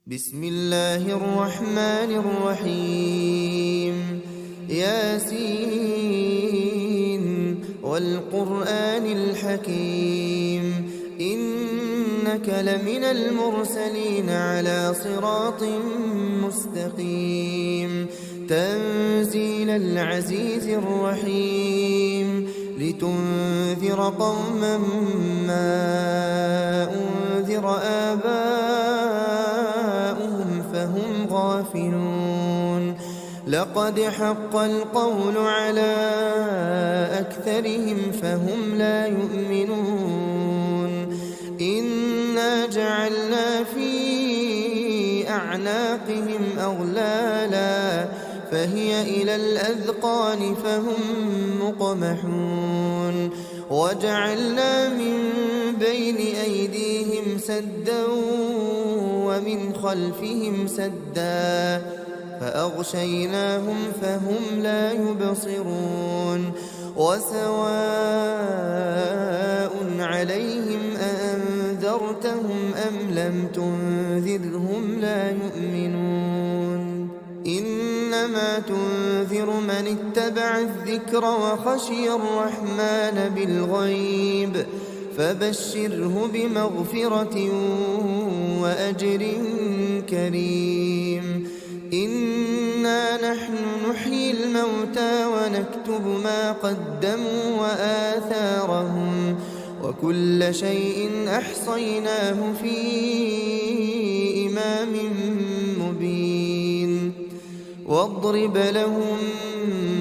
بسم الله الرحمن الرحيم ياسين والقرآن الحكيم إنك لمن المرسلين على صراط مستقيم تنزيل العزيز الرحيم لتنذر قوما ما أنذر آباؤهم فهم غافلون لقد حق القول على أكثرهم فهم لا يؤمنون إنا جعلنا في أعناقهم أغلالا فهي إلى الأذقان فهم مقمحون وجعلنا من بين أيديهم سدا ومن خلفهم سدا فأغشيناهم فهم لا يبصرون وسواء عليهم أأنذرتهم أم لم تنذرهم لا يؤمنون إنما تنذر من اتبع الذكر وخشي الرحمن بالغيب فبشره بمغفرة وأجر كريم إنا نحن نحيي الموتى ونكتب ما قدموا وآثارهم وكل شيء أحصيناه في إمام مبين واضرب لهم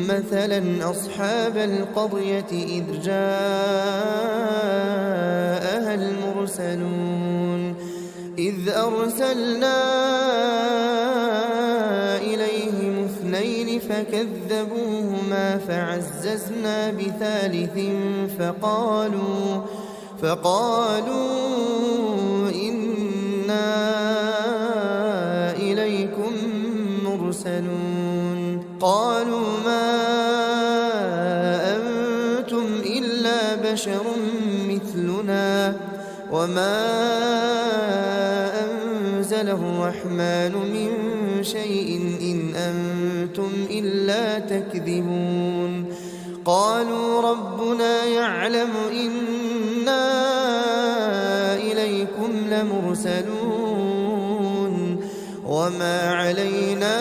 مثلا أصحاب القرية إذ جاءها المرسلون إذ أرسلنا إليهم اثنين فكذبوهما فعززنا بثالث فقالوا إنا إليكم مرسلون قالوا ما أنتم إلا بشر مثلنا وما أنزل الرحمن من شيء إن أنتم إلا تكذبون قالوا ربنا يعلم إنا إليكم لمرسلون وما علينا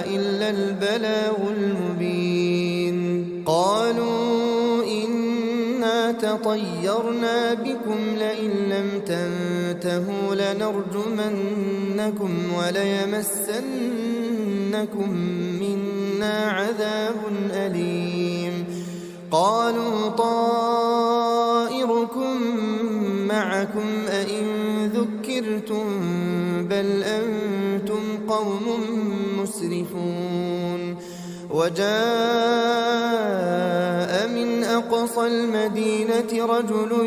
إلا البلاغ المبين قالوا إنا تطيرنا بكم لئن لم تنتهوا لنرجمنكم وليمسنكم منا عذاب أليم قالوا طائركم معكم أئن ذكرتم بل أنتم قوم مسرفون وجاء من أقصى المدينة رجل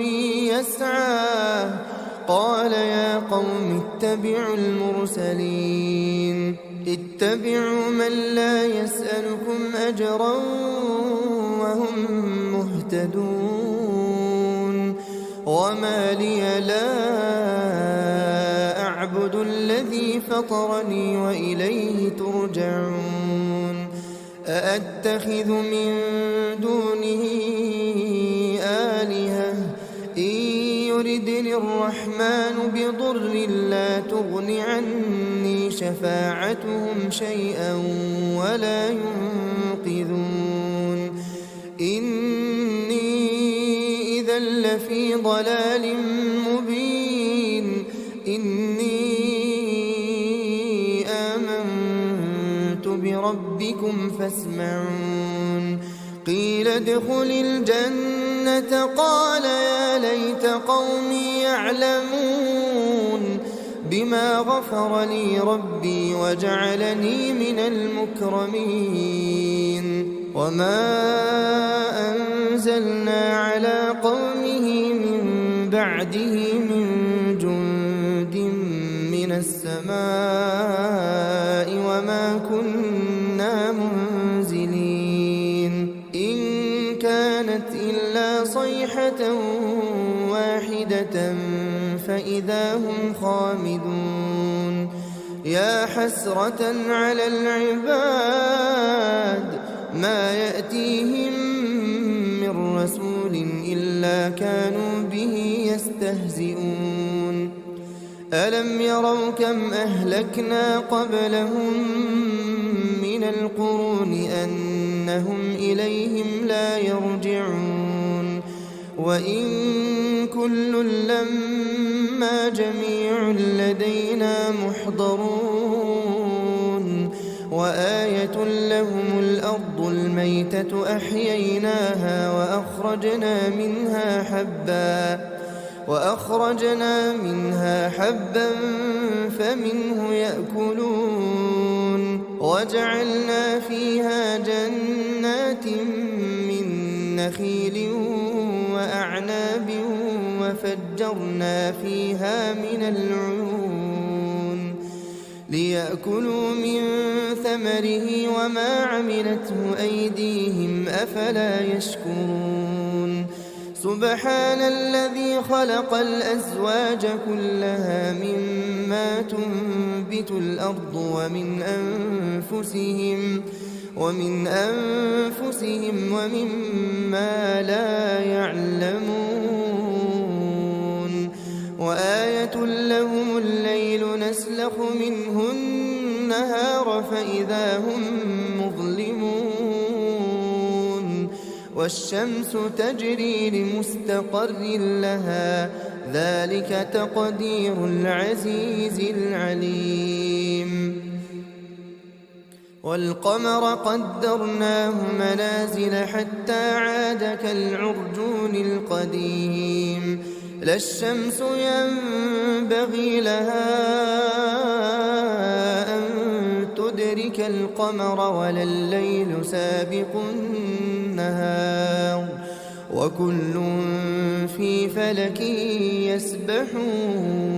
يسعى قال يا قوم اتبعوا المرسلين اتبعوا من لا يسألكم أجرا وهم مهتدون وما لي لا أعبد الذي فطرني وإليه ترجعون أأتخذ من دونه آلهة إن يردني الرحمن بضر لا تغن عني شفاعتهم شيئا ولا ينقذون إني إذا لفي ضلال مبين إني آمنت بربكم فاسمعون قيل ادخل الجنة قال يا ليت قومي يعلمون بما غفر لي ربي وجعلني من المكرمين وما أنزلنا على قومه من بعده من جند من السماء وما كنا منزلين إن كانت إلا صيحة واحدة فإذا فإذا هم خامدون يا حسرة على العباد ما يأتيهم من رسول إلا كانوا به يستهزئون ألم يروا كم أهلكنا قبلهم من القرون أنهم إليهم لا يرجعون وإن كل لما جميع لدينا محضرون وآية لهم الأرض الميتة أحييناها وأخرجنا منها حبا فمنه يأكلون وجعلنا فيها جنات من نخيل وأعناب وفجرنا فيها من العيون ليأكلوا من ثمره وما عملته أيديهم أفلا يشكرون سبحان الذي خلق الأزواج كلها مما تنبت الأرض ومن أنفسهم ومما لا يعلمون وآية لهم الليل نسلخ منه النهار فإذا هم مظلمون والشمس تجري لمستقر لها ذلك تقدير العزيز العليم والقمر قدرناه منازل حتى عاد كالعرجون القديم لا الشمس ينبغي لها أن تدرك القمر ولا الليل سابق النهار وكل في فلك يسبحون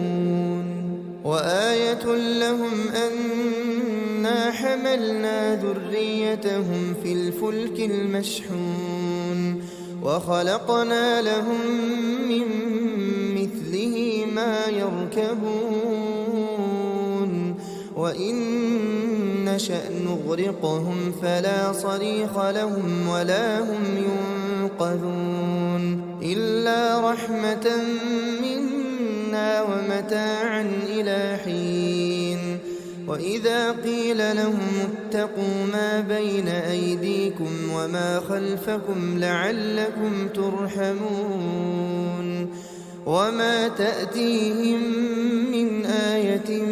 وآية لهم أنا حملنا ذريتهم في الفلك المشحون وخلقنا لهم من مثله ما يركبون وإن نشأ نغرقهم فلا صريخ لهم ولا هم ينقذون إلا رحمة منا ومتاعا إلى حين وإذا قيل لهم اتقوا ما بين أيديكم وما خلفكم لعلكم ترحمون وما تأتيهم من آية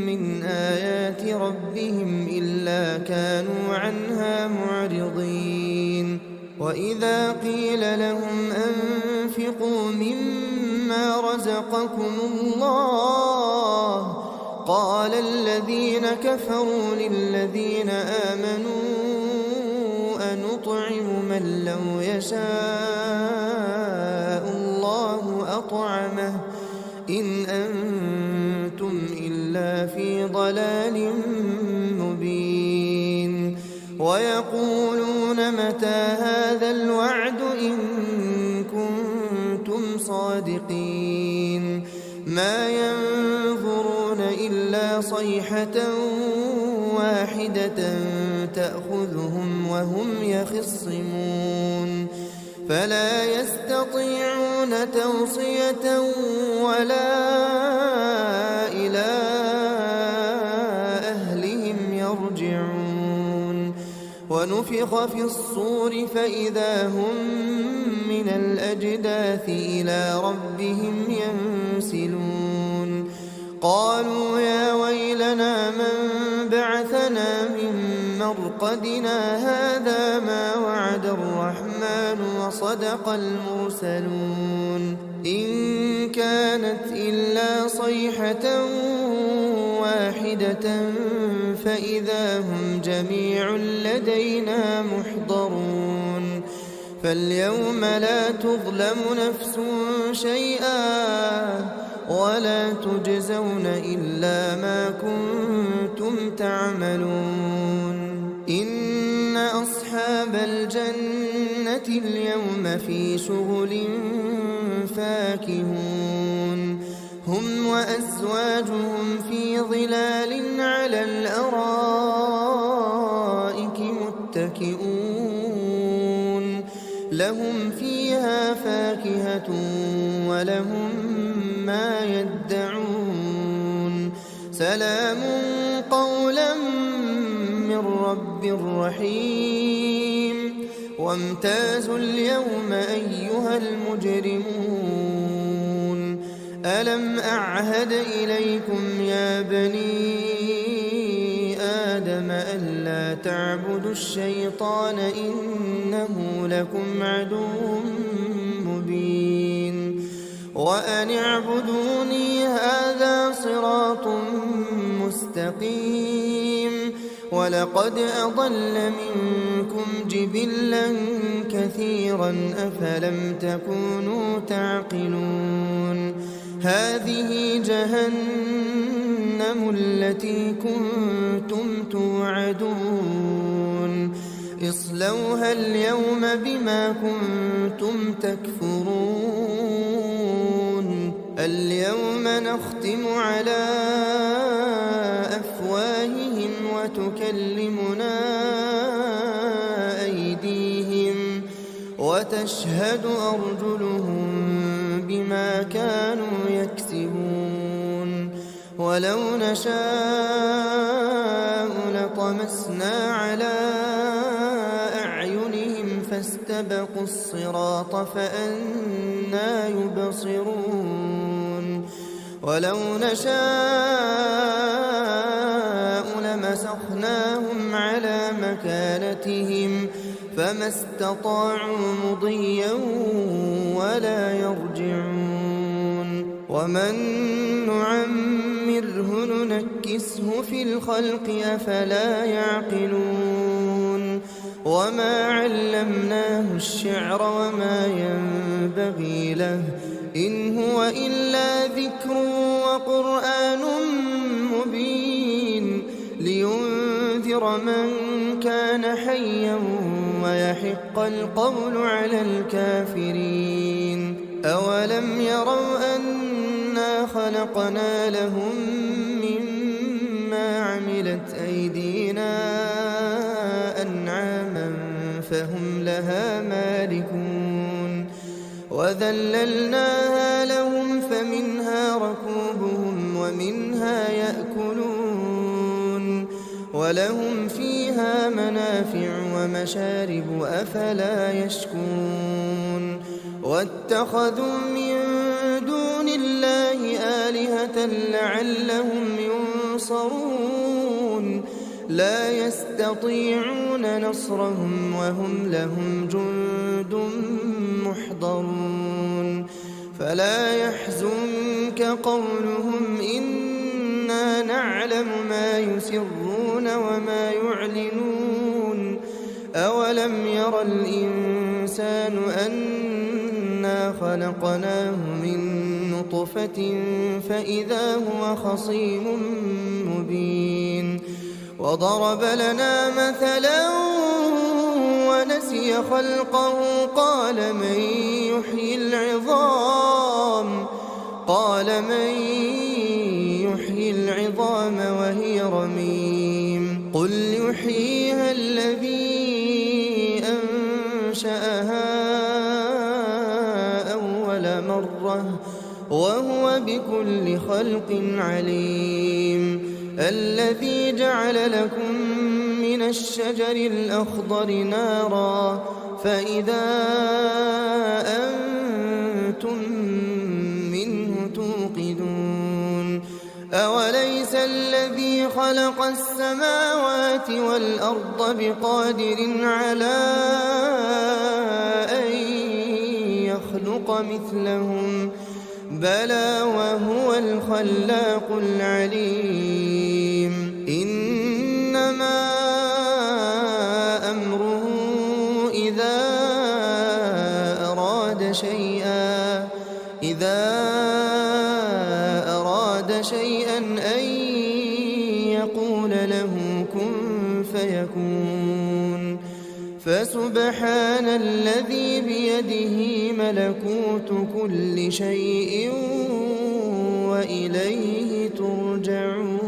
من آيات ربهم إلا كانوا عنها معرضين وإذا قيل لهم أنفقوا مما رزقكم الله قال الذين كفروا للذين آمنوا أنطعم من لو يشاء الله أطعمه إن أنتم إلا في ضلال مبين ويقولون متى هذا الوعد إن كنتم صادقين ما ينظرون إلا صيحة واحدة تأخذهم وهم يخصمون فلا يستطيعون توصية ولا إلى أهلهم يرجعون ونفخ في الصور فإذا هم من الأجداث إلى ربهم ينسلون قالوا يا ويلنا من بعثنا من مرقدنا هذا ما وعد الرحمن وصدق المرسلون إن كانت إلا صيحة واحدة فإذا هم جميع لدينا محضرون فاليوم لا تظلم نفس شيئا ولا تجزون إلا ما كنتم تعملون إن أصحاب الجنة اليوم في شغل فاكهون هم وأزواجهم في ظلال على الأرائك متكئون لهم فيها فاكهة ولهم ما يدعون سلام قولا من رب رحيم وامتازوا اليوم أيها المجرمون ألم أعهد إليكم يا بني آدم ألا تعبدوا الشيطان إنه لكم عدو مبين وأن اعبدوني هذا صراط مستقيم ولقد أضل منكم جبلا كثيرا أفلم تكونوا تعقلون هذه جهنم التي كنتم توعدون اصلوها اليوم بما كنتم تكفرون اليوم نختم على أفواههم وتكلمنا أيديهم وتشهد أرجلهم بما كانوا يكسبون ولو نشاء لطمسنا على أعينهم فاستبقوا الصراط فأنى يبصرون ولو نشاء لمسخناهم على مكانتهم فما استطاعوا مضيا ولا يرجعون ومن نعمره ننكسه في الخلق أفلا يعقلون وما علمناه الشعر وما ينبغي له إن هو إلا ذكر وقرآن مبين لينذر من كان حيا ويحق القول على الكافرين أولم يروا أنا خلقنا لهم مما عملت أيدينا أنعاما فهم لها مالكون وذللناها لهم فمنها ركوبهم ومنها يأكلون ولهم فيها منافع ومشارب أفلا يشكون واتخذوا من دون الله آلهة لعلهم ينصرون لا يستطيعون نصرهم وهم لهم جند محضرون فلا يحزنك قولهم إنا نعلم ما يسرون وما يعلنون أولم ير الإنسان أنا خلقناه من نطفة فإذا هو خصيم مبين وضرب لنا مثلا ونسي خلقه قال من يحيي العظام وهي رميم قل يحييها الذي أنشأها أول مرة وهو بكل خلق عليم الذي جعل لكم من الشجر الأخضر نارا فإذا أنتم منه توقدون أوليس الذي خلق السماوات والأرض بقادر على أن يخلق مثلهم بلى وهو الخلاق العليم إنما أمره إذا أراد شيئا أن يقول له كن فيكون فسبحان الذي بيده ملكوت كل شيء وإليه ترجعون.